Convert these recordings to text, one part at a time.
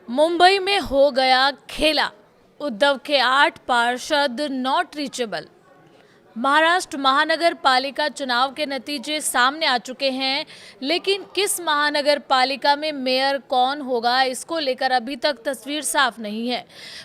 मुंबई में हो गया खेला। उद्धव के 8 पार्षद नॉट रीचेबल। महाराष्ट्र महानगर पालिका चुनाव के नतीजे सामने आ चुके हैं, लेकिन किस महानगर पालिका में मेयर कौन होगा, इसको लेकर अभी तक तस्वीर साफ नहीं है।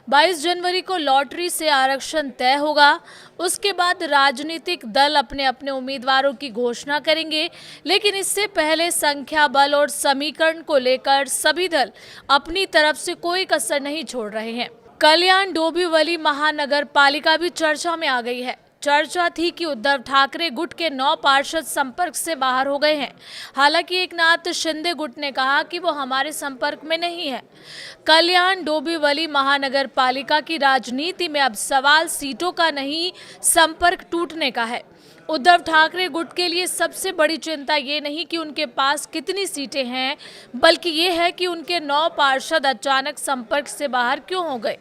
22 जनवरी को लॉटरी से आरक्षण तय होगा। उसके बाद राजनीतिक दल अपने अपने उम्मीदवारों की घोषणा करेंगे, लेकिन इससे पहले संख्या बल और समीकरण को लेकर सभी दल अपनी तरफ से कोई कसर नहीं छोड़ रहे हैं। कल्याण डोंबिवली महानगर पालिका भी चर्चा में आ गई है। चर्चा थी कि उद्धव ठाकरे गुट के 9 पार्षद संपर्क से बाहर हो गए हैं। हालांकि एकनाथ शिंदे गुट ने कहा कि वो हमारे संपर्क में नहीं है। कल्याण डोंबिवली महानगर पालिका की राजनीति में अब सवाल सीटों का नहीं, संपर्क टूटने का है। उद्धव ठाकरे गुट के लिए सबसे बड़ी चिंता ये नहीं कि उनके पास कितनी सीटें हैं, बल्कि ये है कि उनके 9 पार्षद अचानक संपर्क से बाहर क्यों हो गए।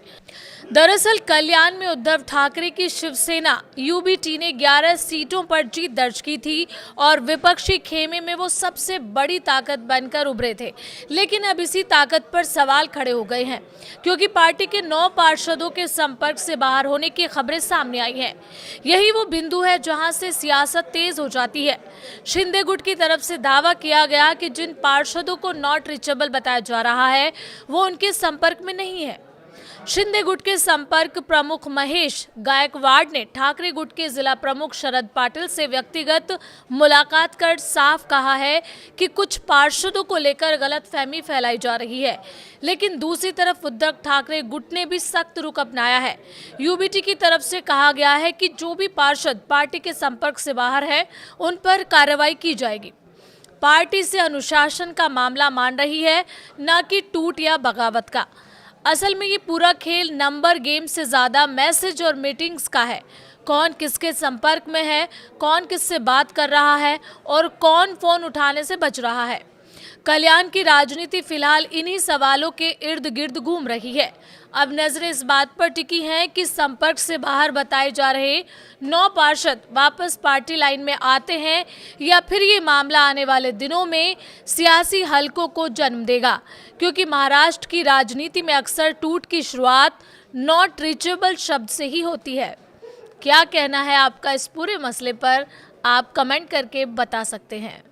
दरअसल कल्याण में उद्धव ठाकरे की शिवसेना यूबीटी ने 11 सीटों पर जीत दर्ज की थी और विपक्षी खेमे में वो सबसे बड़ी ताकत बनकर उभरे थे। लेकिन अब इसी ताकत पर सवाल खड़े हो गए हैं, क्योंकि पार्टी के 9 पार्षदों के संपर्क से बाहर होने की खबरें सामने आई हैं। यही वो बिंदु है जहां से सियासत तेज हो जाती है। शिंदे गुट की तरफ से दावा किया गया कि जिन पार्षदों को नॉट रीचेबल बताया जा रहा है, वो उनके संपर्क में नहीं है। शिंदे गुट के संपर्क प्रमुख महेश गायकवाड़ ने ठाकरे गुट के जिला प्रमुख शरद पाटिल से व्यक्तिगत मुलाकात कर साफ कहा है कि कुछ पार्षदों को लेकर गलतफहमी फैलाई जा रही है। लेकिन दूसरी तरफ उद्धव ठाकरे गुट ने भी सख्त रुख अपनाया है। यूबीटी की तरफ से कहा गया है कि जो भी पार्षद पार्टी के संपर्क से बाहर है, उन पर कार्रवाई की जाएगी। पार्टी से अनुशासन का मामला मान रही है, न कि टूट या बगावत का। असल में ये पूरा खेल नंबर गेम से ज़्यादा मैसेज और मीटिंग्स का है। कौन किसके संपर्क में है, कौन किससे बात कर रहा है और कौन फ़ोन उठाने से बच रहा है। कल्याण की राजनीति फिलहाल इन्हीं सवालों के इर्द गिर्द घूम रही है। अब नजरें इस बात पर टिकी हैं कि संपर्क से बाहर बताए जा रहे 9 पार्षद वापस पार्टी लाइन में आते हैं या फिर ये मामला आने वाले दिनों में सियासी हलकों को जन्म देगा, क्योंकि महाराष्ट्र की राजनीति में अक्सर टूट की शुरुआत नॉट रीचेबल शब्द से ही होती है। क्या कहना है आपका इस पूरे मसले पर, आप कमेंट करके बता सकते हैं।